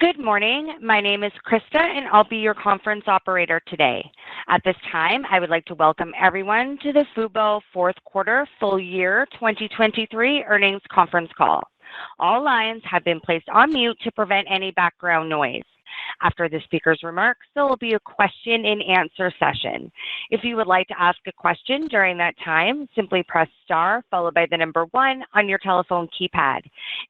Good morning. My name is Krista, and I'll be your conference operator today. At this time, I would like to welcome everyone to the FUBO fourth quarter full year 2023 earnings conference call. All lines have been placed on mute to prevent any background noise. After the speaker's remarks, there will be a question-and-answer session. If you would like to ask a question during that time, simply press star followed by the number 1 on your telephone keypad.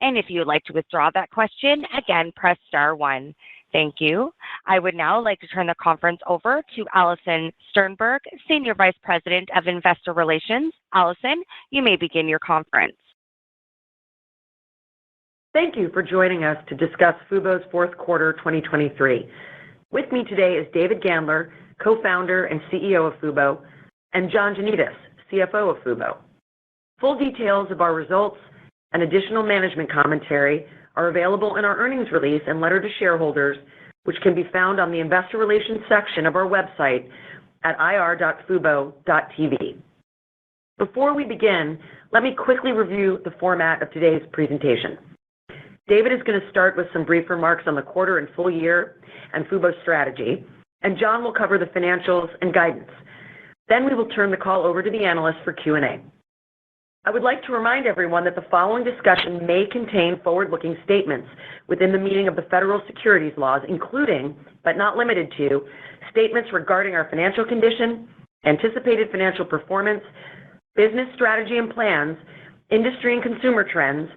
And if you would like to withdraw that question, again, press star 1. Thank you. I would now like to turn the conference over to Allison Sternberg, Senior Vice President of Investor Relations. Allison, you may begin your conference. Thank you for joining us to discuss FUBO's fourth quarter 2023. With me today is David Gandler, co-founder and CEO of FUBO, and John Janedis, CFO of FUBO. Full details of our results and additional management commentary are available in our earnings release and letter to shareholders, which can be found on the Investor Relations section of our website at ir.fubo.tv. Before we begin, let me quickly review the format of today's presentation. David is going to start with some brief remarks on the quarter and full year and FUBO's strategy, and John will cover the financials and guidance. Then we will turn the call over to the analysts for Q&A. I would like to remind everyone that the following discussion may contain forward-looking statements within the meaning of the federal securities laws, including, but not limited to, statements regarding our financial condition, anticipated financial performance, business strategy and plans, industry and consumer trends,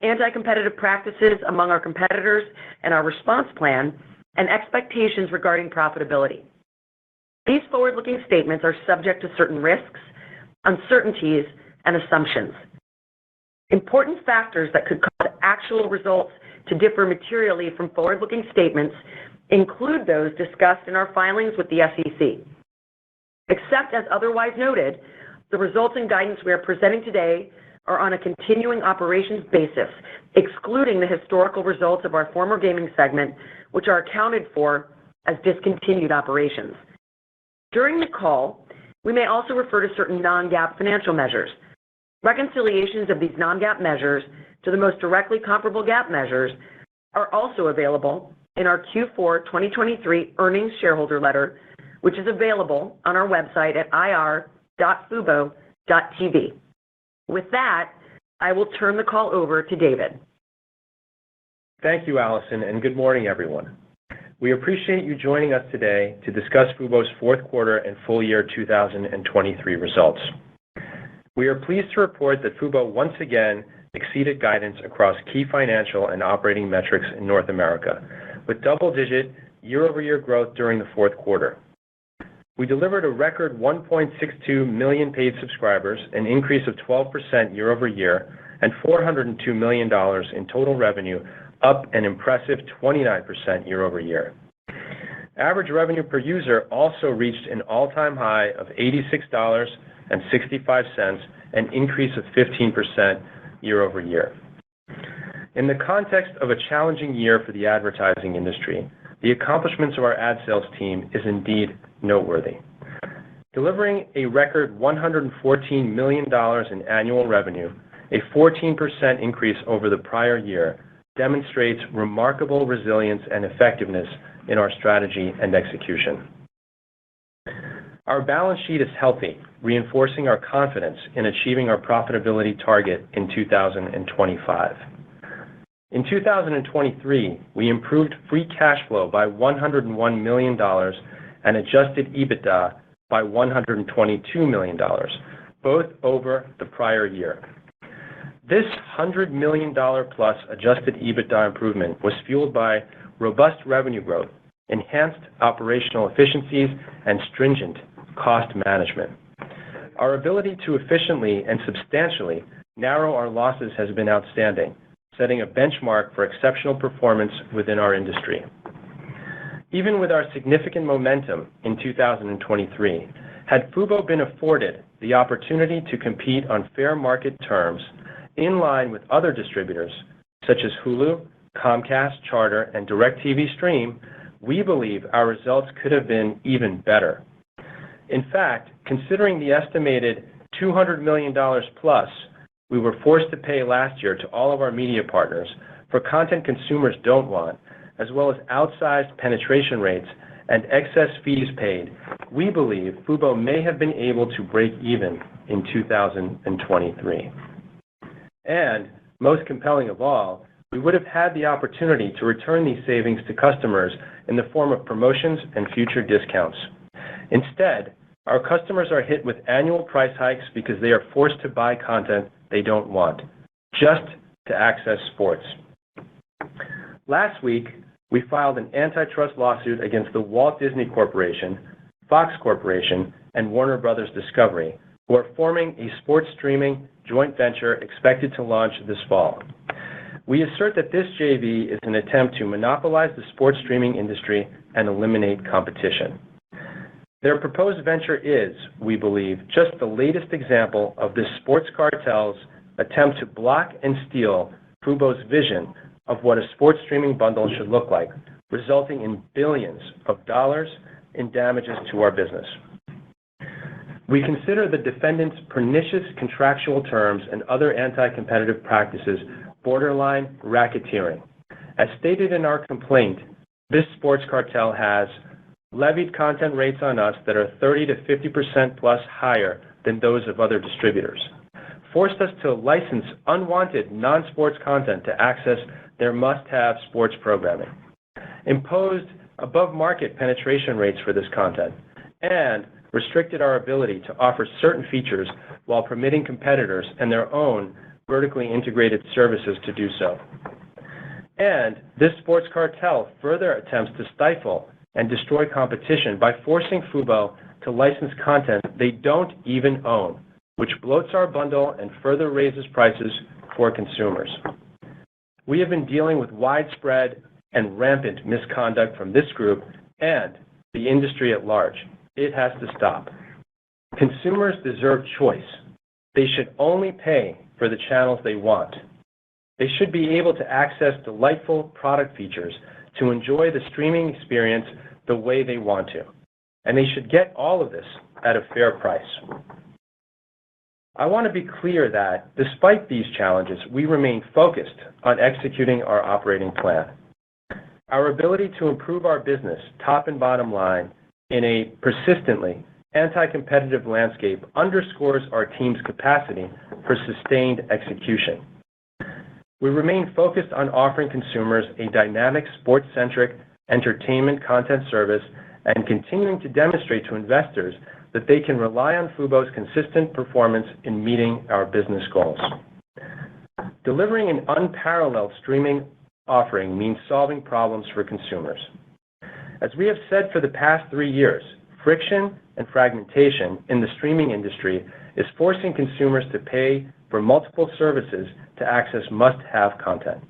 anti-competitive practices among our competitors and our response plan, and expectations regarding profitability. These forward-looking statements are subject to certain risks, uncertainties, and assumptions. Important factors that could cause actual results to differ materially from forward-looking statements include those discussed in our filings with the SEC. Except as otherwise noted, the results and guidance we are presenting today are on a continuing operations basis, excluding the historical results of our former gaming segment, which are accounted for as discontinued operations. During the call, we may also refer to certain non-GAAP financial measures. Reconciliations of these non-GAAP measures to the most directly comparable GAAP measures are also available in our Q4 2023 earnings shareholder letter, which is available on our website at ir.fubo.tv. With that, I will turn the call over to David. Thank you, Allison, and good morning, everyone. We appreciate you joining us today to discuss FUBO's fourth quarter and full year 2023 results. We are pleased to report that FUBO once again exceeded guidance across key financial and operating metrics in North America, with double-digit year-over-year growth during the fourth quarter. We delivered a record 1.62 million paid subscribers, an increase of 12% year-over-year, and $402 million in total revenue, up an impressive 29% year-over-year. Average revenue per user also reached an all-time high of $86.65, an increase of 15% year-over-year. In the context of a challenging year for the advertising industry, the accomplishments of our ad sales team is indeed noteworthy. Delivering a record $114 million in annual revenue, a 14% increase over the prior year, demonstrates remarkable resilience and effectiveness in our strategy and execution. Our balance sheet is healthy, reinforcing our confidence in achieving our profitability target in 2025. In 2023, we improved free cash flow by $101 million and adjusted EBITDA by $122 million, both over the prior year. This $100 million plus adjusted EBITDA improvement was fueled by robust revenue growth, enhanced operational efficiencies, and stringent cost management. Our ability to efficiently and substantially narrow our losses has been outstanding, setting a benchmark for exceptional performance within our industry. Even with our significant momentum in 2023, had FUBO been afforded the opportunity to compete on fair market terms in line with other distributors, such as Hulu, Comcast, Charter, and DirecTV Stream, we believe our results could have been even better. In fact, considering the estimated $200 million plus we were forced to pay last year to all of our media partners for content consumers don't want, as well as outsized penetration rates and excess fees paid, we believe FUBO may have been able to break even in 2023. And, most compelling of all, we would have had the opportunity to return these savings to customers in the form of promotions and future discounts. Instead, our customers are hit with annual price hikes because they are forced to buy content they don't want, just to access sports. Last week, we filed an antitrust lawsuit against the Walt Disney Corporation, Fox Corporation, and Warner Brothers Discovery, who are forming a sports streaming joint venture expected to launch this fall. We assert that this JV is an attempt to monopolize the sports streaming industry and eliminate competition. Their proposed venture is, we believe, just the latest example of this sports cartel's attempt to block and steal FUBO's vision of what a sports streaming bundle should look like, resulting in billions of dollars in damages to our business. We consider the defendant's pernicious contractual terms and other anti-competitive practices borderline racketeering. As stated in our complaint, this sports cartel has levied content rates on us that are 30 to 50% plus higher than those of other distributors, forced us to license unwanted non-sports content to access their must-have sports programming, imposed above-market penetration rates for this content, and restricted our ability to offer certain features while permitting competitors and their own vertically integrated services to do so. And this sports cartel further attempts to stifle and destroy competition by forcing FUBO to license content they don't even own, which bloats our bundle and further raises prices for consumers. We have been dealing with widespread and rampant misconduct from this group and the industry at large. It has to stop. Consumers deserve choice. They should only pay for the channels they want. They should be able to access delightful product features to enjoy the streaming experience the way they want to. And they should get all of this at a fair price. I want to be clear that, despite these challenges, we remain focused on executing our operating plan. Our ability to improve our business, top and bottom line, in a persistently anti-competitive landscape underscores our team's capacity for sustained execution. We remain focused on offering consumers a dynamic, sports-centric entertainment content service and continuing to demonstrate to investors that they can rely on FUBO's consistent performance in meeting our business goals. Delivering an unparalleled streaming offering means solving problems for consumers. As we have said for the past 3 years, friction and fragmentation in the streaming industry is forcing consumers to pay for multiple services to access must-have content.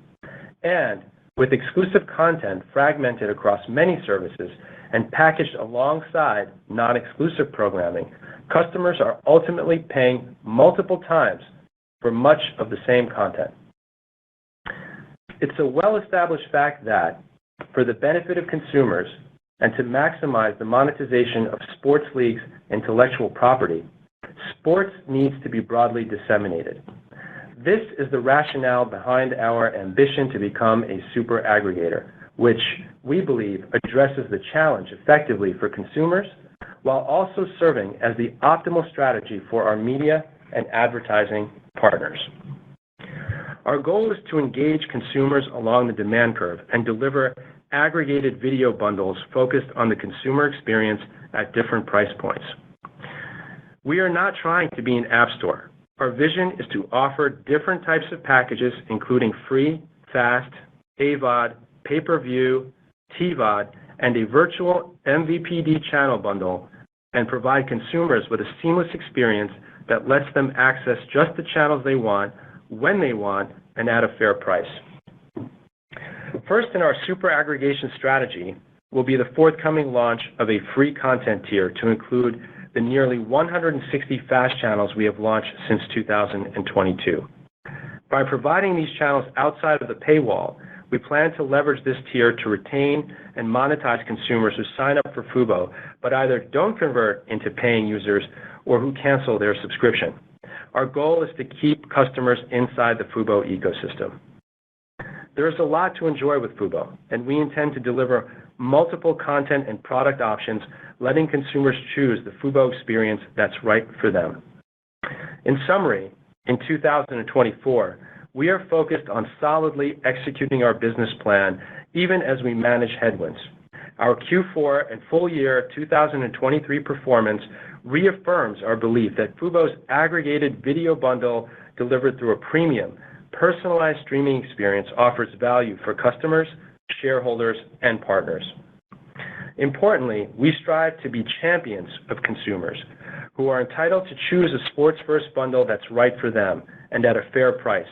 And with exclusive content fragmented across many services and packaged alongside non-exclusive programming, customers are ultimately paying multiple times for much of the same content. It's a well-established fact that, for the benefit of consumers and to maximize the monetization of sports leagues' intellectual property, sports needs to be broadly disseminated. This is the rationale behind our ambition to become a super aggregator, which we believe addresses the challenge effectively for consumers while also serving as the optimal strategy for our media and advertising partners. Our goal is to engage consumers along the demand curve and deliver aggregated video bundles focused on the consumer experience at different price points. We are not trying to be an app store. Our vision is to offer different types of packages, including free, fast, AVOD, pay-per-view, TVOD, and a virtual MVPD channel bundle, and provide consumers with a seamless experience that lets them access just the channels they want, when they want, and at a fair price. First in our super aggregation strategy will be the forthcoming launch of a free content tier to include the nearly 160 FAST channels we have launched since 2022. By providing these channels outside of the paywall, we plan to leverage this tier to retain and monetize consumers who sign up for FUBO but either don't convert into paying users or who cancel their subscription. Our goal is to keep customers inside the FUBO ecosystem. There is a lot to enjoy with FUBO, and we intend to deliver multiple content and product options, letting consumers choose the FUBO experience that's right for them. In summary, in 2024, we are focused on solidly executing our business plan even as we manage headwinds. Our Q4 and full year 2023 performance reaffirms our belief that FUBO's aggregated video bundle delivered through a premium, personalized streaming experience offers value for customers, shareholders, and partners. Importantly, we strive to be champions of consumers who are entitled to choose a sports-first bundle that's right for them and at a fair price.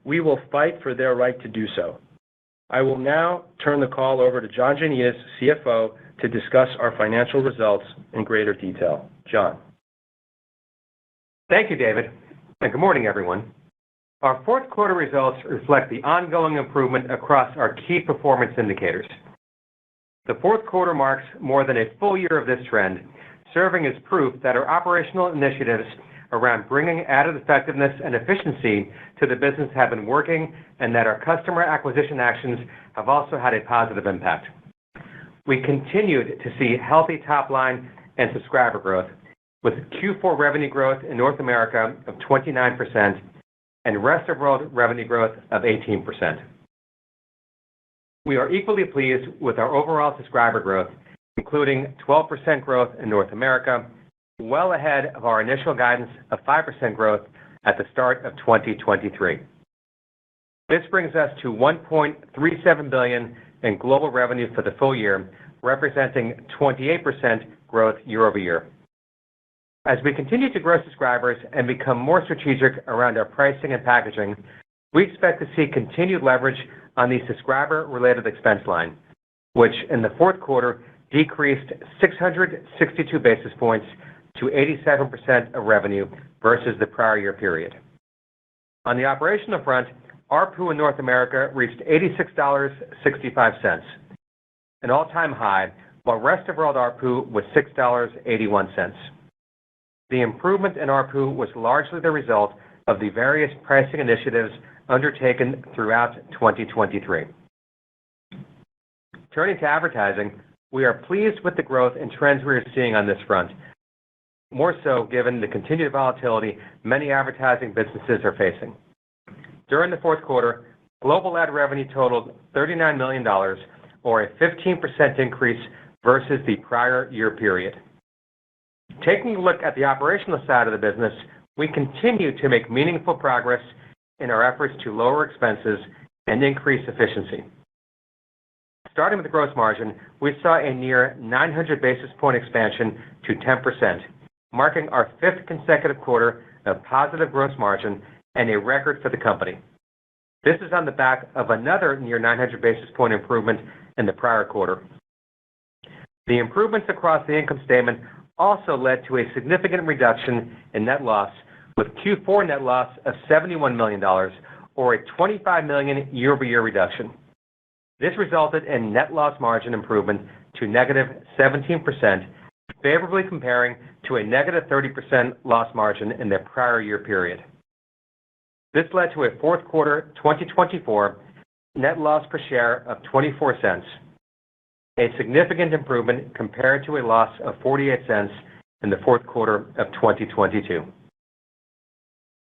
We will fight for their right to do so. I will now turn the call over to John Janedis, CFO, to discuss our financial results in greater detail. John. Thank you, David, and good morning, everyone. Our fourth quarter results reflect the ongoing improvement across our key performance indicators. The fourth quarter marks more than a full year of this trend, serving as proof that our operational initiatives around bringing added effectiveness and efficiency to the business have been working and that our customer acquisition actions have also had a positive impact. We continued to see healthy top-line and subscriber growth, with Q4 revenue growth in North America of 29% and rest of world revenue growth of 18%. We are equally pleased with our overall subscriber growth, including 12% growth in North America, well ahead of our initial guidance of 5% growth at the start of 2023. This brings us to $1.37 billion in global revenue for the full year, representing 28% growth year over year. As we continue to grow subscribers and become more strategic around our pricing and packaging, we expect to see continued leverage on the subscriber-related expense line, which in the fourth quarter decreased 662 basis points to 87% of revenue versus the prior year period. On the operational front, ARPU in North America reached $86.65, an all-time high, while rest of world ARPU was $6.81. The improvement in ARPU was largely the result of the various pricing initiatives undertaken throughout 2023. Turning to advertising, we are pleased with the growth and trends we are seeing on this front, more so given the continued volatility many advertising businesses are facing. During the fourth quarter, global ad revenue totaled $39 million, or a 15% increase versus the prior year period. Taking a look at the operational side of the business, we continue to make meaningful progress in our efforts to lower expenses and increase efficiency. Starting with the gross margin, we saw a near 900 basis point expansion to 10%, marking our fifth consecutive quarter of positive gross margin and a record for the company. This is on the back of another near 900 basis point improvement in the prior quarter. The improvements across the income statement also led to a significant reduction in net loss, with Q4 net loss of $71 million, or a $25 million year-over-year reduction. This resulted in net loss margin improvement to negative 17%, favorably comparing to a negative 30% loss margin in the prior year period. This led to a fourth quarter 2024 net loss per share of 24 cents, a significant improvement compared to a loss of 48 cents in the fourth quarter of 2022.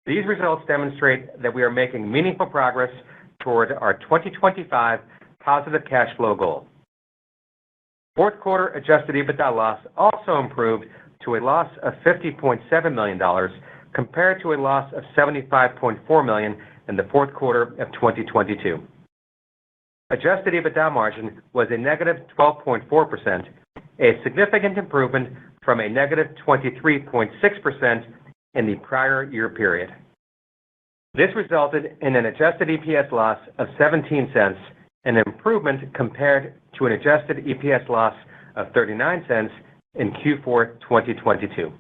These results demonstrate that we are making meaningful progress toward our 2025 positive cash flow goal. Fourth quarter adjusted EBITDA loss also improved to a loss of $50.7 million compared to a loss of $75.4 million in the fourth quarter of 2022. Adjusted EBITDA margin was a negative 12.4%, a significant improvement from a negative 23.6% in the prior year period. This resulted in an adjusted EPS loss of 17 cents, an improvement compared to an adjusted EPS loss of 39 cents in Q4 2022.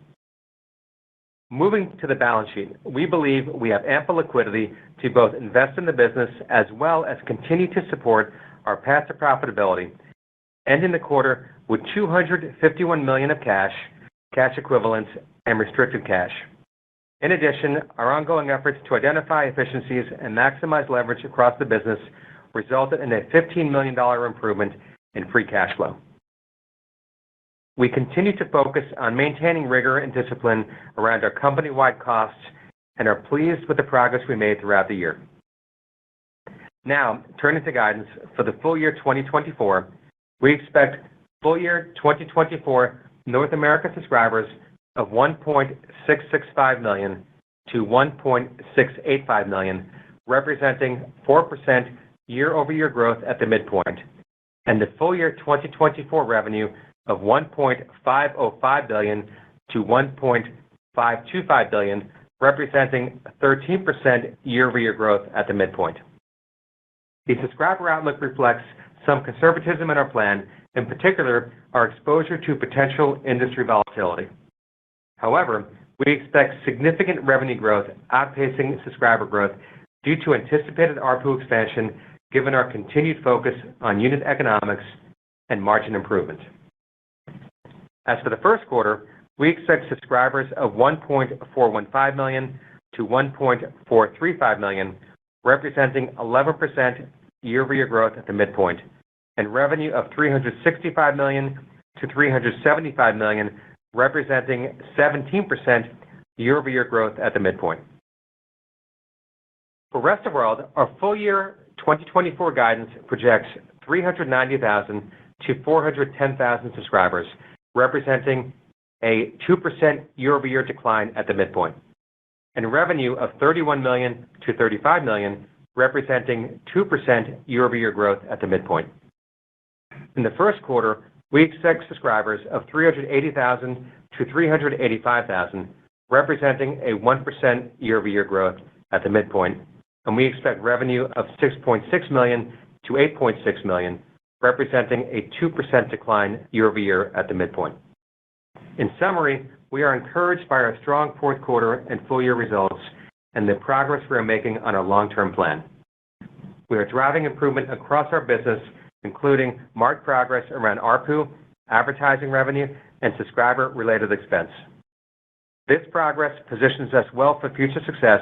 Moving to the balance sheet, we believe we have ample liquidity to both invest in the business as well as continue to support our path to profitability, ending the quarter with $251 million of cash, cash equivalents, and restricted cash. In addition, our ongoing efforts to identify efficiencies and maximize leverage across the business resulted in a $15 million improvement in free cash flow. We continue to focus on maintaining rigor and discipline around our company-wide costs and are pleased with the progress we made throughout the year. Now, turning to guidance for the full year 2024, we expect full year 2024 North America subscribers of 1.665 million to 1.685 million, representing 4% year-over-year growth at the midpoint, and the full year 2024 revenue of $1.505 billion to $1.525 billion, representing 13% year-over-year growth at the midpoint. The subscriber outlook reflects some conservatism in our plan, in particular, our exposure to potential industry volatility. However, we expect significant revenue growth outpacing subscriber growth due to anticipated ARPU expansion, given our continued focus on unit economics and margin improvement. As for the first quarter, we expect subscribers of 1.415 million to 1.435 million, representing 11% year-over-year growth at the midpoint, and revenue of $365 million to $375 million, representing 17% year-over-year growth at the midpoint. For Rest of World, our full year 2024 guidance projects 390,000 to 410,000 subscribers, representing a 2% year-over-year decline at the midpoint, and revenue of $31 million to $35 million, representing 2% year-over-year growth at the midpoint. In the first quarter, we expect subscribers of 380,000 to 385,000, representing a 1% year-over-year growth at the midpoint, and we expect revenue of $6.6 million to $8.6 million, representing a 2% decline year-over-year at the midpoint. In summary, we are encouraged by our strong fourth quarter and full year results and the progress we are making on our long-term plan. We are driving improvement across our business, including marked progress around ARPU, advertising revenue, and subscriber-related expense. This progress positions us well for future success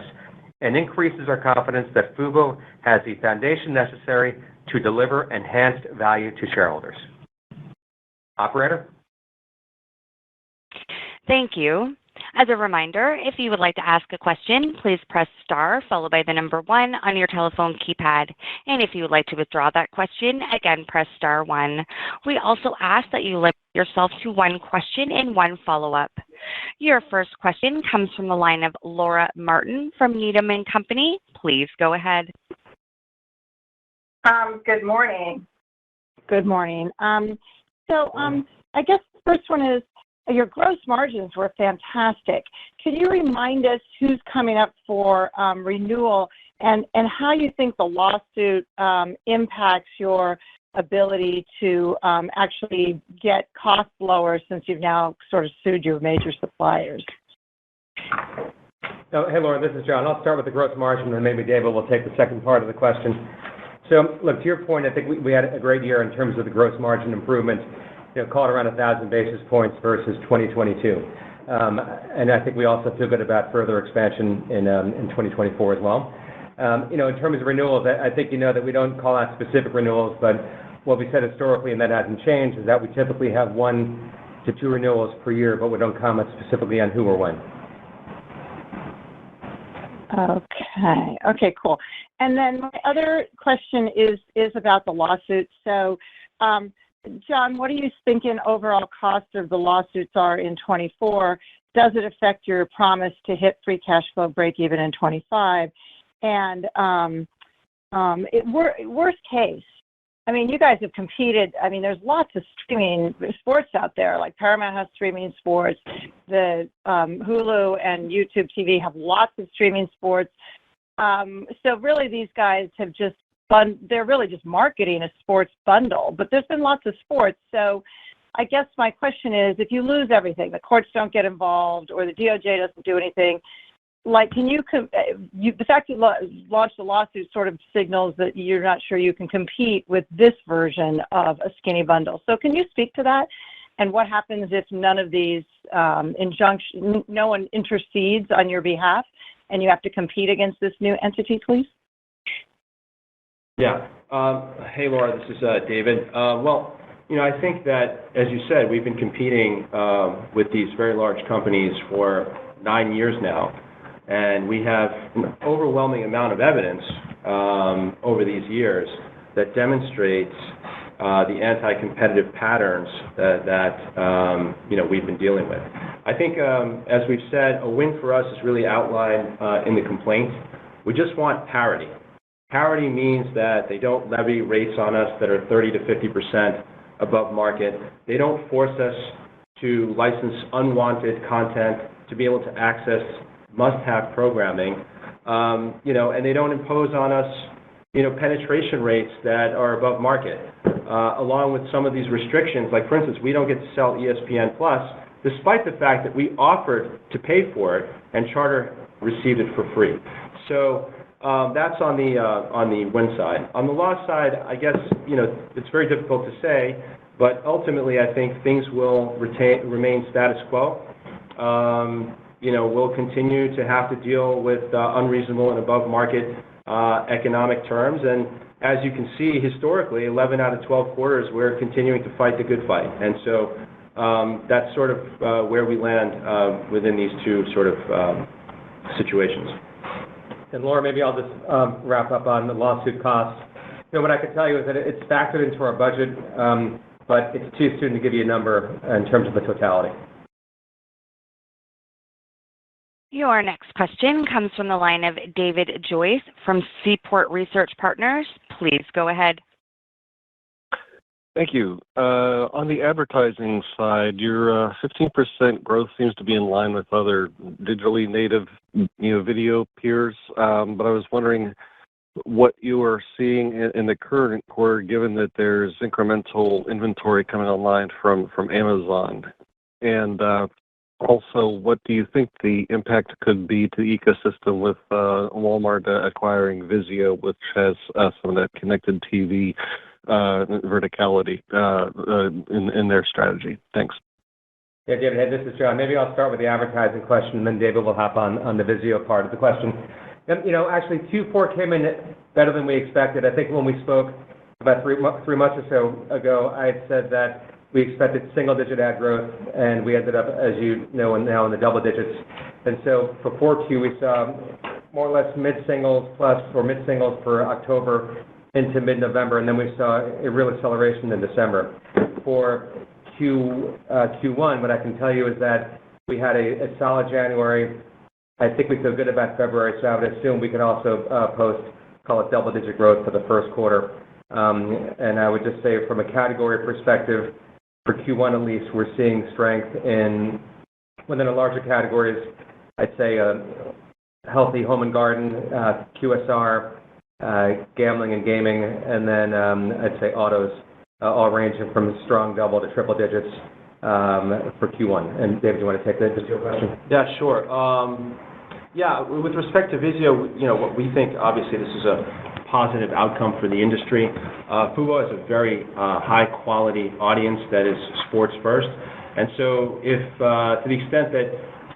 and increases our confidence that FUBO has the foundation necessary to deliver enhanced value to shareholders. Operator? Thank you. As a reminder, if you would like to ask a question, please press star followed by the number 1 on your telephone keypad. And if you would like to withdraw that question, again, press star 1. We also ask that you limit yourself to one question and one follow-up. Your first question comes from the line of Laura Martin from Needham & Company. Please go ahead. Good morning. Good morning. I guess the first one is, your gross margins were fantastic. Could you remind us who's coming up for renewal and how you think the lawsuit impacts your ability to actually get costs lower since you've now sort of sued your major suppliers? Oh, hey, Laura, this is John. I'll start with the gross margin, and maybe David will take the second part of the question. So, look, to your point, I think we had a great year in terms of the gross margin improvement, call it around 1,000 basis points versus 2022. And I think we also feel good about further expansion in 2024 as well. In terms of renewals, I think that we don't call out specific renewals, but what we said historically, and that hasn't changed, is that we typically have 1 to 2 renewals per year, but we don't comment specifically on who or when. Okay, cool. And then my other question is about the lawsuit. So, John, what are you thinking overall cost of the lawsuits are in 24? Does it affect your promise to hit free cash flow break even in 25? And worst case, I mean, you guys have competed. I mean, there's lots of streaming sports out there. Like Paramount has streaming sports. The Hulu and YouTube TV have lots of streaming sports. So really, these guys have just they're really just marketing a sports bundle. But there's been lots of sports. So I guess my question is, if you lose everything, the courts don't get involved, or the DOJ doesn't do anything, like, can the fact you launched a lawsuit sort of signals that you're not sure you can compete with this version of a skinny bundle. So can you speak to that? And what happens if none of these injunctions, no one intercedes on your behalf, and you have to compete against this new entity, please? Yeah. Hey, Laura, this is David. Well, I think that, as you said, we've been competing with these very large companies for 9 years now, and we have an overwhelming amount of evidence over these years that demonstrates the anti-competitive patterns that we've been dealing with. I think, as we've said, a win for us is really outlined in the complaint. We just want parity. Parity means that they don't levy rates on us that are 30 to 50% above market. They don't force us to license unwanted content to be able to access must-have programming, and they don't impose on us, penetration rates that are above market, along with some of these restrictions. Like, for instance, we don't get to sell ESPN Plus, despite the fact that we offered to pay for it, and Charter received it for free. So that's on the win side. On the loss side, I guess, it's very difficult to say, but ultimately, I think things will remain status quo. We'll continue to have to deal with unreasonable and above market economic terms. And as you can see, historically, 11 out of 12 quarters, we're continuing to fight the good fight. And so that's sort of where we land within these two sort of situations. And Laura, maybe I'll just wrap up on the lawsuit costs. What I can tell you is that it's factored into our budget, but it's too soon to give you a number in terms of the totality. Your next question comes from the line of David Joyce from Seaport Research Partners. Please go ahead. Thank you. On the advertising side, your 15% growth seems to be in line with other digitally native, video peers. But I was wondering what you are seeing in the current quarter, given that there's incremental inventory coming online from Amazon, and also, what do you think the impact could be to the ecosystem with Walmart acquiring Vizio, which has some of that connected TV verticality in their strategy? Thanks. Yeah, David, hey, this is John. Maybe I'll start with the advertising question, and then David will hop on the Vizio part of the question. Actually, Q4 came in better than we expected. I think when we spoke about three months or so ago, I had said that we expected single-digit ad growth, and we ended up, as you know, now in the double digits. And so for 4Q, we saw more or less mid-singles plus or mid-singles for October into mid-November, and then we saw a real acceleration in December. For Q1, what I can tell you is that we had a solid January. I think we feel good about February, so I would assume we can also post, call it double-digit growth for the first quarter. And I would just say from a category perspective, for Q1 at least, we're seeing strength within the larger categories. I'd say healthy home and garden, QSR, gambling and gaming, and then I'd say autos, all ranging from strong double to triple digits for Q1. And David, do you want to take the Vizio question? Yeah, sure. With respect to Vizio, what we think, obviously, this is a positive outcome for the industry. FUBO is a very high-quality audience that is sports first. And so if, to the extent that,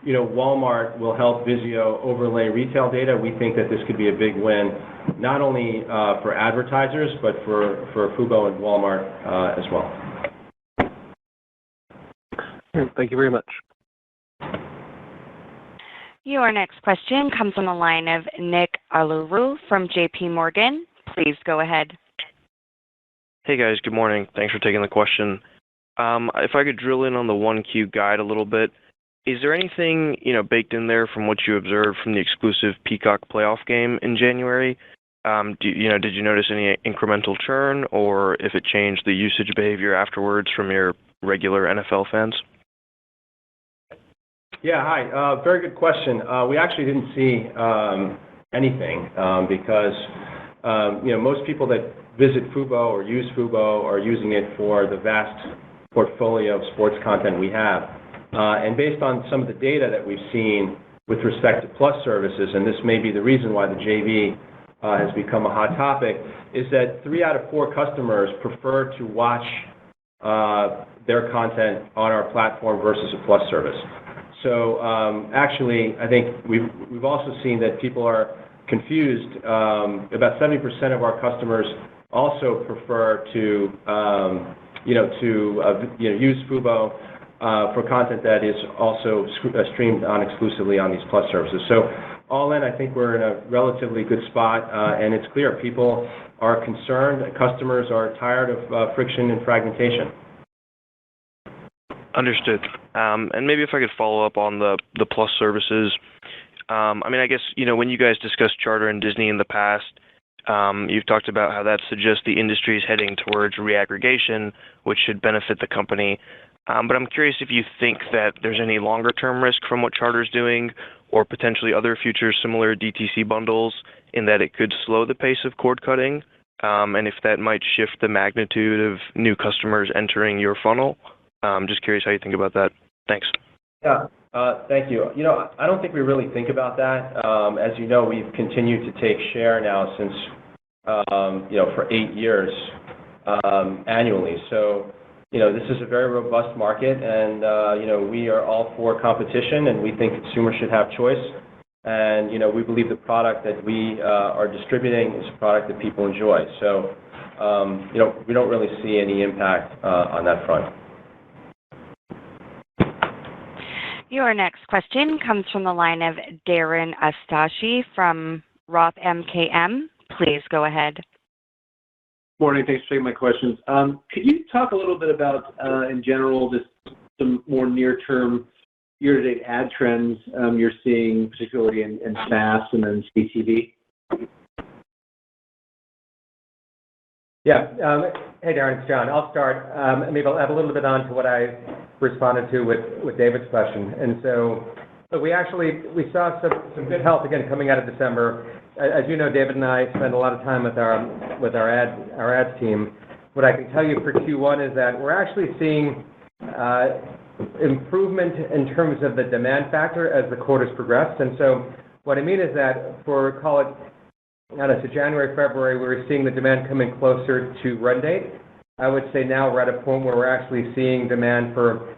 Walmart will help Vizio overlay retail data, we think that this could be a big win, not only for advertisers, but for FUBO and Walmart as well. Thank you very much. Your next question comes from the line of Nick Aluru from JP Morgan. Please go ahead. Hey guys, good morning. Thanks for taking the question. If I could drill in on the 1Q guide a little bit, is there anything, baked in there from what you observed from the exclusive Peacock playoff game in January? Did you notice any incremental churn, or if it changed the usage behavior afterwards from your regular NFL fans? Yeah, hi. Very good question. We actually didn't see anything because, most people that visit FUBO or use FUBO are using it for the vast portfolio of sports content we have. And based on some of the data that we've seen with respect to Plus services, and this may be the reason why the JV has become a hot topic, is that 3 out of 4 customers prefer to watch their content on our platform versus a Plus service. So actually, I think we've also seen that people are confused, about 70% of our customers also prefer to use Fubo for content that is also streamed on exclusively on these Plus services. So all in, I think we're in a relatively good spot, and it's clear people are concerned, customers are tired of friction and fragmentation. Understood. And maybe if I could follow up on the Plus services. I guess, when you guys discussed Charter and Disney in the past, you've talked about how that suggests the industry is heading towards reaggregation, which should benefit the company. But I'm curious if you think that there's any longer-term risk from what Charter's doing or potentially other future similar DTC bundles in that it could slow the pace of cord cutting, and if that might shift the magnitude of new customers entering your funnel. Just curious how you think about that. Thanks. Yeah, thank you. I don't think we really think about that. As you know, we've continued to take share now since, for 8 years annually. So, this is a very robust market, and, we are all for competition, and we think consumers should have choice. And, we believe the product that we are distributing is a product that people enjoy. So, we don't really see any impact on that front. Your next question comes from the line of Darren Astashi from Roth MKM. Please go ahead. Morning. Thanks for taking my questions. Could you talk a little bit about, in general, just some more near-term, year-to-date ad trends you're seeing, particularly in FAST and then CTV? Yeah. Hey, Darren, it's John. I'll start. Maybe I'll add a little bit on to what I responded to with David's question. And so we saw some good health, again, coming out of December. As you know, David and I spend a lot of time with our ads team. What I can tell you for Q1 is that we're actually seeing improvement in terms of the demand factor as the quarters progressed. And so what I mean is that for, call it, to January, February, we were seeing the demand coming closer to run date. I would say now we're at a point where we're actually seeing demand for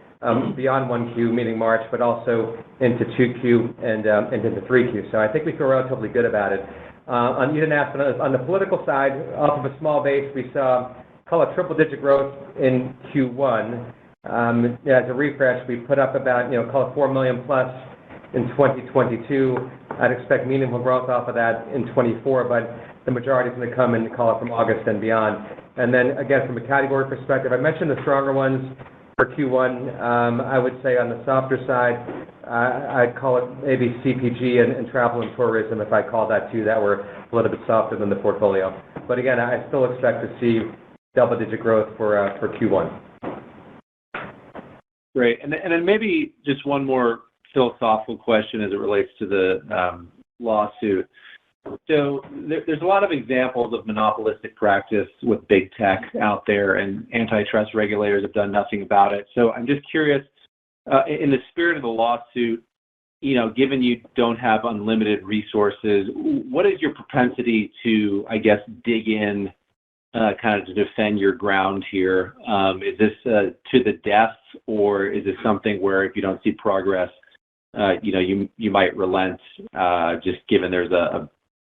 beyond 1Q, meaning March, but also into 2Q and into 3Q. So I think we feel relatively good about it. You didn't ask, but on the political side, off of a small base, we saw, call it, triple-digit growth in Q1. As a refresh, we put up about, call it 4 million plus in 2022. I'd expect meaningful growth off of that in 24, but the majority is going to come in, call it, from August and beyond. And then, again, from a category perspective, I mentioned the stronger ones for Q1. I would say on the softer side, I'd call it maybe CPG and travel and tourism, if I call that too, that were a little bit softer than the portfolio. But again, I still expect to see double-digit growth for Q1. Great. And then maybe just one more philosophical question as it relates to the lawsuit. So there's a lot of examples of monopolistic practice with big tech out there, and antitrust regulators have done nothing about it. So I'm just curious, in the spirit of the lawsuit, given you don't have unlimited resources, what is your propensity to, I guess, dig in kind of to defend your ground here? Is this to the death, or is this something where if you don't see progress, you might relent, just given there's a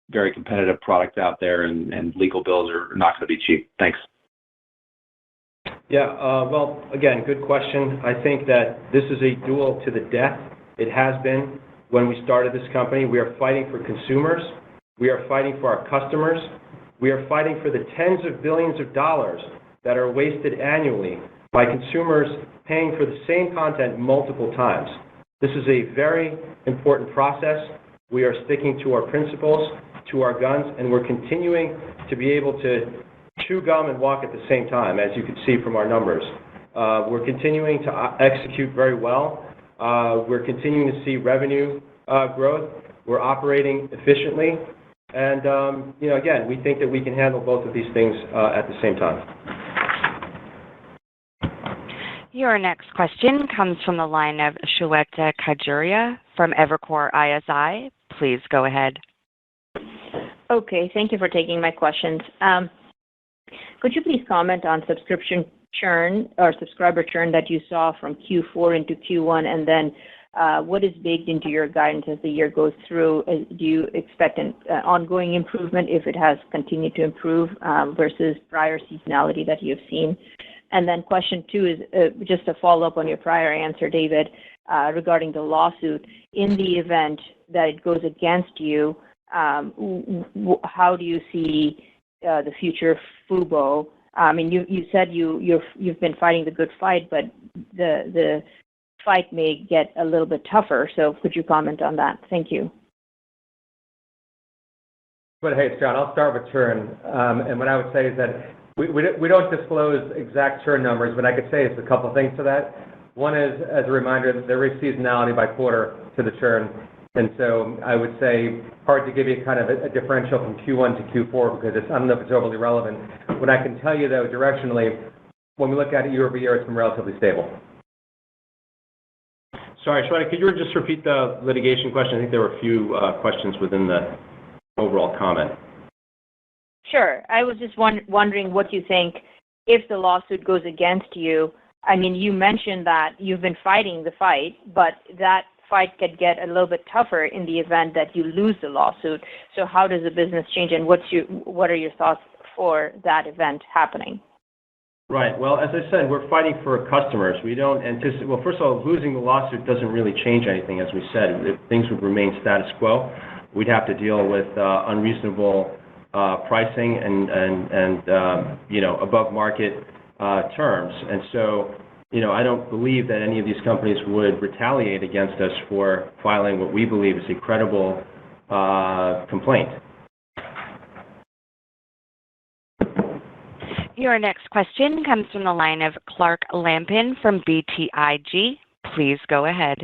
very competitive product out there and legal bills are not going to be cheap? Thanks. Yeah, well, again, good question. I think that this is a duel to the death. It has been when we started this company. We are fighting for consumers. We are fighting for our customers. We are fighting for the tens of billions of dollars that are wasted annually by consumers paying for the same content multiple times. This is a very important process. We are sticking to our principles, to our guns, and we're continuing to be able to chew gum and walk at the same time, as you can see from our numbers. We're continuing to execute very well. We're continuing to see revenue growth. We're operating efficiently. And, again, we think that we can handle both of these things at the same time. Your next question comes from the line of Shweta Khajuria from Evercore ISI. Please go ahead. Okay, thank you for taking my questions. Could you please comment on subscription churn or subscriber churn that you saw from Q4 into Q1, and then What is baked into your guidance as the year goes through? Do you expect an ongoing improvement if it has continued to improve versus prior seasonality that you've seen? And then question two is just a follow-up on your prior answer, David, regarding the lawsuit. In the event that it goes against you, how do you see the future of FUBO? I mean, you said you've been fighting the good fight, but the fight may get a little bit tougher. So could you comment on that? Thank you. But hey, it's John. I'll start with churn. And what I would say is that we don't disclose exact churn numbers, but I could say it's a couple of things to that. One is, as a reminder, that there is seasonality by quarter to the churn. And so I would say hard to give you kind of a differential from Q1 to Q4 because I don't know if it's overly relevant. What I can tell you, though, directionally, when we look at it year over year, it's been relatively stable. Sorry, Shweta, could you just repeat the litigation question? I think there were a few questions within the overall comment. Sure. I was just wondering what you think if the lawsuit goes against you. I mean, you mentioned that you've been fighting the fight, but that fight could get a little bit tougher in the event that you lose the lawsuit. So how does the business change, and what are your thoughts for that event happening? Right. Well, as I said, we're fighting for customers. We don't anticipate, well, first of all, losing the lawsuit doesn't really change anything, as we said. If things would remain status quo, we'd have to deal with unreasonable pricing and above market terms. And so, I don't believe that any of these companies would retaliate against us for filing what we believe is a credible complaint. Your next question comes from the line of Clark Lampen from BTIG. Please go ahead.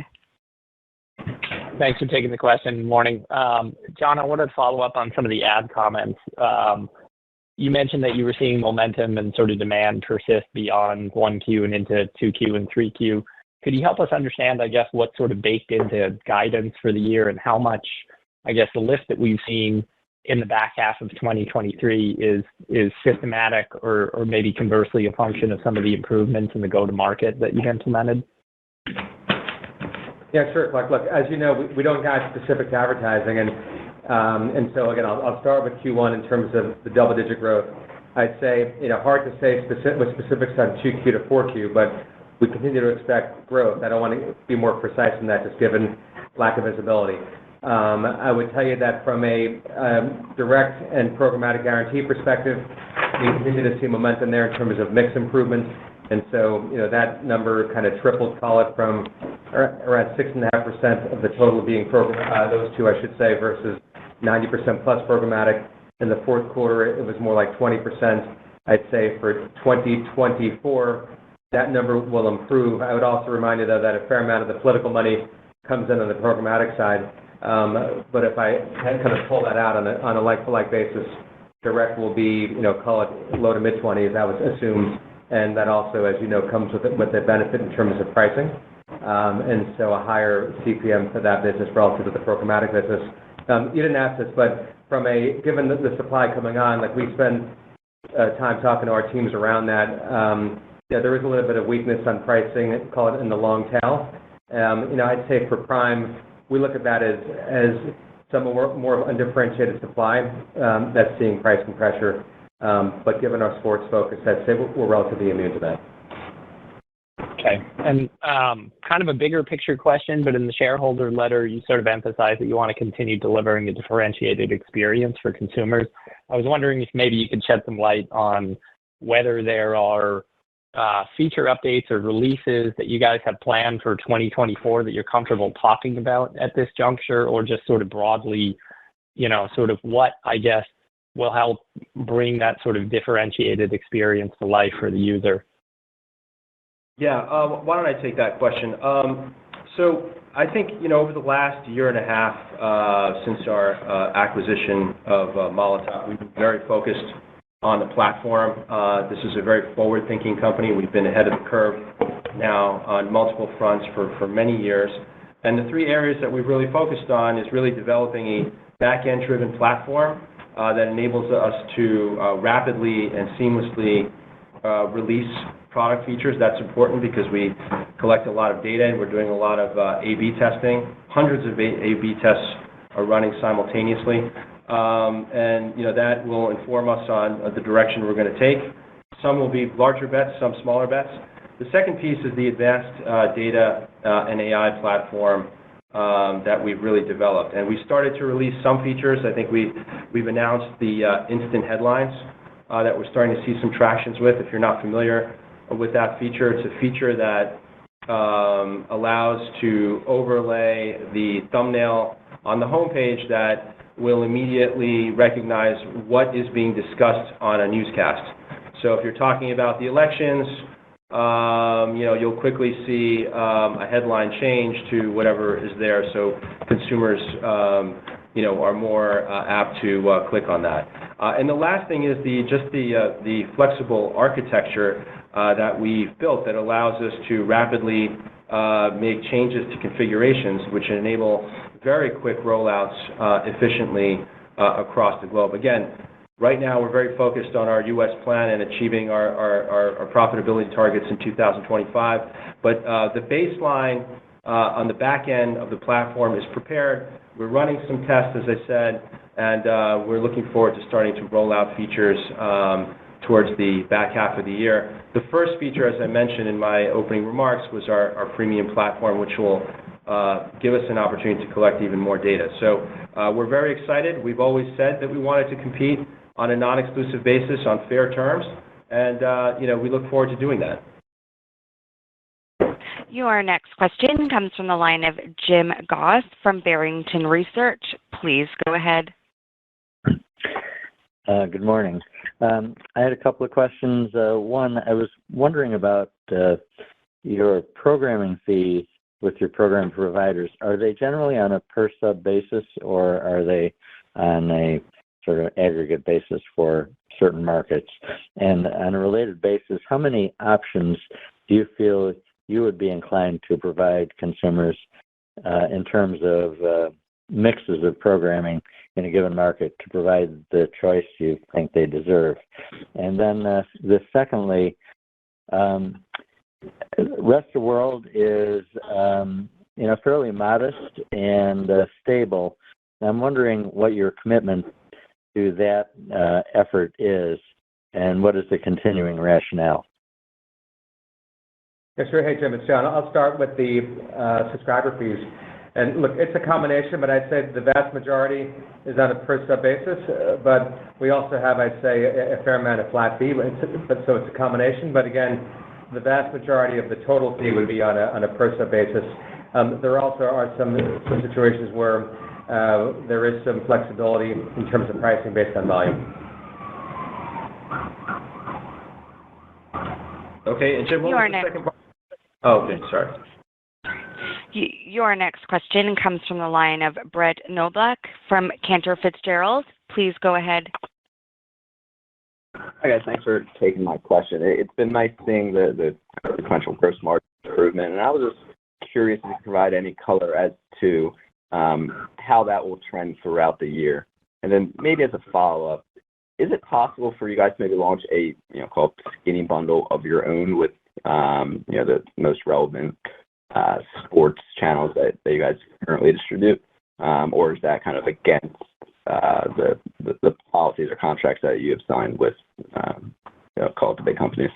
Thanks for taking the question. Good morning. John, I wanted to follow up on some of the ad comments. You mentioned that you were seeing momentum and sort of demand persist beyond 1Q and into 2Q and 3Q. Could you help us understand, I guess, what's sort of baked into guidance for the year and how much, I guess, the lift that we've seen in the back half of 2023 is systematic or maybe conversely a function of some of the improvements in the go-to-market that you've implemented? Yeah, sure, Clark. Look, as you know, we don't guide specific to advertising, and so again, I'll start with Q1 in terms of the double-digit growth. I'd say, hard to say with specifics on 2Q to 4Q, but we continue to expect growth. I don't want to be more precise than that, just given lack of visibility. I would tell you that from a direct and programmatic guarantee perspective, we continue to see momentum there in terms of mix improvements. And so, that number kind of tripled, call it, from around 6.5% of the total being those two, I should say, versus 90% plus programmatic. In the fourth quarter, it was more like 20%. I'd say for 2024, that number will improve. I would also remind you, though, that a fair amount of the political money comes in on the programmatic side. But if I had kind of pull that out on a like-for-like basis, direct will be, call it low to mid-20s, I would assume. And that also, as you know, comes with a benefit in terms of pricing. And so a higher CPM for that business relative to the programmatic business. You didn't ask this, but given the supply coming on, like we spend time talking to our teams around that, there is a little bit of weakness on pricing, call it in the long tail. I'd say for Prime, we look at that as some more undifferentiated supply that's seeing pricing pressure. But given our sports focus, I'd say we're relatively immune to that. Okay. And kind of a bigger picture question, but in the shareholder letter, you sort of emphasize that you want to continue delivering a differentiated experience for consumers. I was wondering if maybe you could shed some light on whether there are feature updates or releases that you guys have planned for 2024 that you're comfortable talking about at this juncture, or just sort of broadly, sort of what, I guess, will help bring that sort of differentiated experience to life for the user? Yeah, why don't I take that question? So I think, over the last year and a half since our acquisition of Molotov, we've been very focused on the platform. This is a very forward-thinking company. We've been ahead of the curve now on multiple fronts for many years. And the three areas that we've really focused on is really developing a back-end-driven platform that enables us to rapidly and seamlessly release product features. That's important because we collect a lot of data, and we're doing a lot of A/B testing. Hundreds of A/B tests are running simultaneously, and that will inform us on the direction we're going to take. Some will be larger bets, some smaller bets. The second piece is the advanced data and AI platform that we've really developed, and we started to release some features. I think we've announced the instant headlines that we're starting to see some tractions with. If you're not familiar with that feature, it's a feature that allows to overlay the thumbnail on the homepage that will immediately recognize what is being discussed on a newscast. So if you're talking about the elections, you'll quickly see a headline change to whatever is there, so consumers are more apt to click on that. And the last thing is the flexible architecture that we've built that allows us to rapidly make changes to configurations, which enable very quick rollouts efficiently across the globe. Again, right now we're very focused on our U.S. plan and achieving our profitability targets in 2025, but the baseline on the back end of the platform is prepared. We're running some tests, as I said, and we're looking forward to starting to roll out features towards the back half of the year. The first feature, as I mentioned in my opening remarks, was our premium platform, which will give us an opportunity to collect even more data. So we're very excited. We've always said that we wanted to compete on a non-exclusive basis on fair terms, and we look forward to doing that. Your next question comes from the line of Jim Goss from Barrington Research. Please go ahead. Good morning. I had a couple of questions. One, I was wondering about your programming fees with your program providers. Are they generally on a per-sub basis, or are they on a sort of aggregate basis for certain markets? And on a related basis, how many options do you feel you would be inclined to provide consumers in terms of mixes of programming in a given market to provide the choice you think they deserve? And then secondly, rest of the world is fairly modest and stable. I'm wondering what your commitment to that effort is, and what is the continuing rationale? Yeah, sure. Hey, Jim, it's John. I'll start with the subscriber fees. And look, it's a combination, but I'd say the vast majority is on a per-sub basis. But we also have, I'd say, a fair amount of flat fee. So it's a combination. But again, the vast majority of the total fee would be on a per-sub basis. There also are some situations where there is some flexibility in terms of pricing based on volume. Okay, and Jim, what was the second part? Oh, okay, sorry. Your next question comes from the line of Brett Knoblauch from Cantor Fitzgerald. Please go ahead. Hi, guys. Thanks for taking my question. It's been nice seeing the sequential gross margin improvement, and I was just curious if you could provide any color as to how that will trend throughout the year. And then maybe as a follow-up, is it possible for you guys to maybe launch a called skinny bundle of your own with the most relevant sports channels that you guys currently distribute, or is that kind of against the policies or contracts that you have signed with call it the big companies?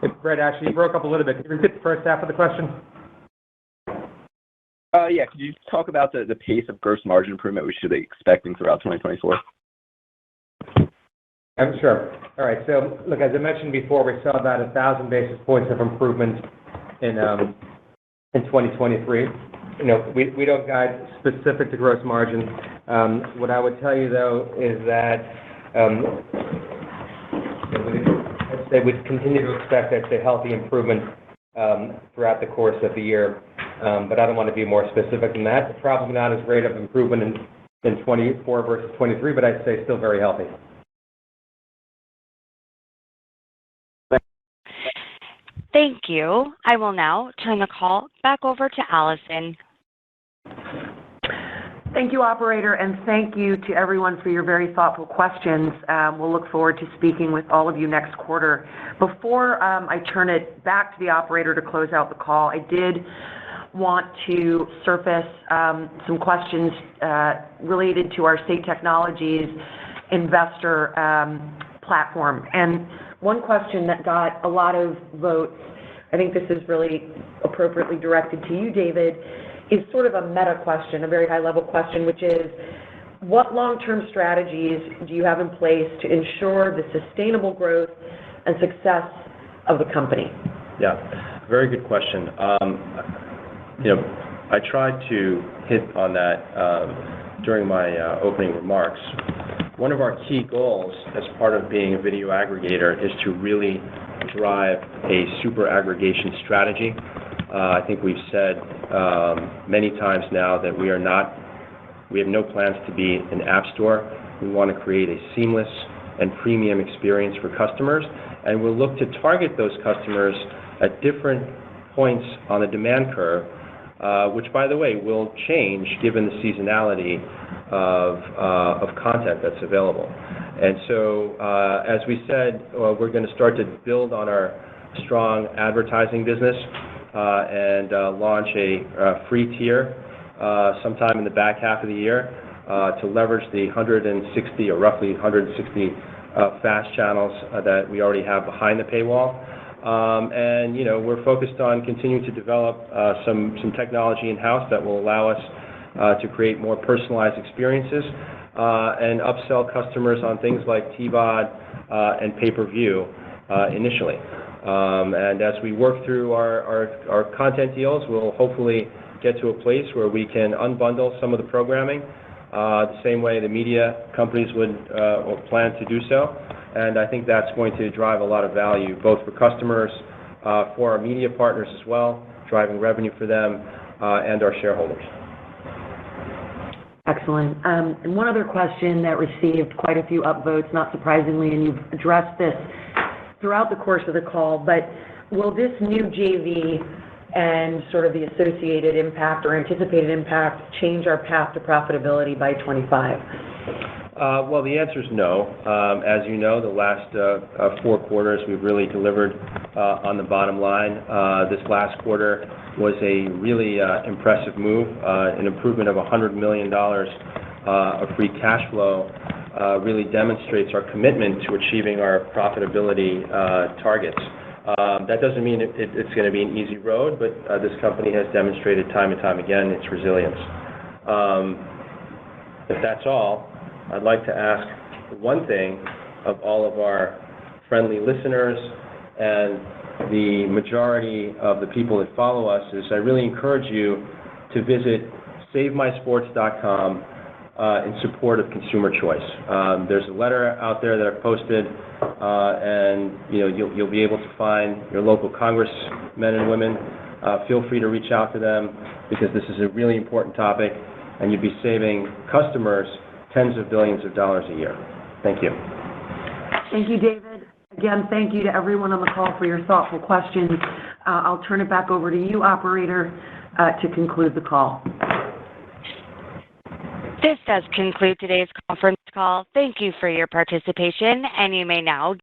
Hey, Brett, actually, you broke up a little bit. Can you repeat the first half of the question? Yeah, could you talk about the pace of gross margin improvement we should be expecting throughout 2024? Sure. All right. So, look, as I mentioned before, we saw about 1,000 basis points of improvement in 2023. We don't guide specific to gross margin. What I would tell you, though, is that I'd say we'd continue to expect, healthy improvement throughout the course of the year. But I don't want to be more specific than that. Probably not as great of improvement in 24 versus 23, but I'd say still very healthy. Thank you. I will now turn the call back over to Allison. Thank you, operator, and thank you to everyone for your very thoughtful questions. We'll look forward to speaking with all of you next quarter. Before I turn it back to the operator to close out the call, I did want to surface some questions related to our State Technologies investor platform. And one question that got a lot of votes, I think this is really appropriately directed to you, David, is sort of a meta question, a very high-level question, which is, what long-term strategies do you have in place to ensure the sustainable growth and success of the company? Yeah, very good question. I tried to hit on that during my opening remarks. One of our key goals as part of being a video aggregator is to really drive a super aggregation strategy. I think we've said many times now that we have no plans to be an app store. We want to create a seamless and premium experience for customers, and we'll look to target those customers at different points on the demand curve, which, by the way, will change given the seasonality of content that's available. And so, as we said, we're going to start to build on our strong advertising business and launch a free tier sometime in the back half of the year to leverage the 160 or roughly 160 fast channels that we already have behind the paywall. And we're focused on continuing to develop some technology in-house that will allow us to create more personalized experiences and upsell customers on things like TVOD and pay-per-view initially. And as we work through our content deals, we'll hopefully get to a place where we can unbundle some of the programming the same way the media companies would plan to do so. And I think that's going to drive a lot of value, both for customers, for our media partners as well, driving revenue for them, and our shareholders. Excellent. And one other question that received quite a few upvotes, not surprisingly, and you've addressed this throughout the course of the call, but will this new JV and sort of the associated impact or anticipated impact change our path to profitability by 25? Well, the answer is no. As you know, the last 4 quarters, we've really delivered on the bottom line. This last quarter was a really impressive move, an improvement of $100 million of free cash flow. Really demonstrates our commitment to achieving our profitability targets. That doesn't mean it's going to be an easy road, but this company has demonstrated time and time again its resilience. If that's all, I'd like to ask one thing of all of our friendly listeners and the majority of the people that follow us is I really encourage you to visit SaveMySports.com in support of consumer choice. There's a letter out there that I've posted, and you'll be able to find your local congressmen and women. Feel free to reach out to them because this is a really important topic, and you'd be saving customers tens of billions of dollars a year. Thank you. Thank you, David. Again, thank you to everyone on the call for your thoughtful questions. I'll turn it back over to you, operator, to conclude the call. This does conclude today's conference call. Thank you for your participation, and you may now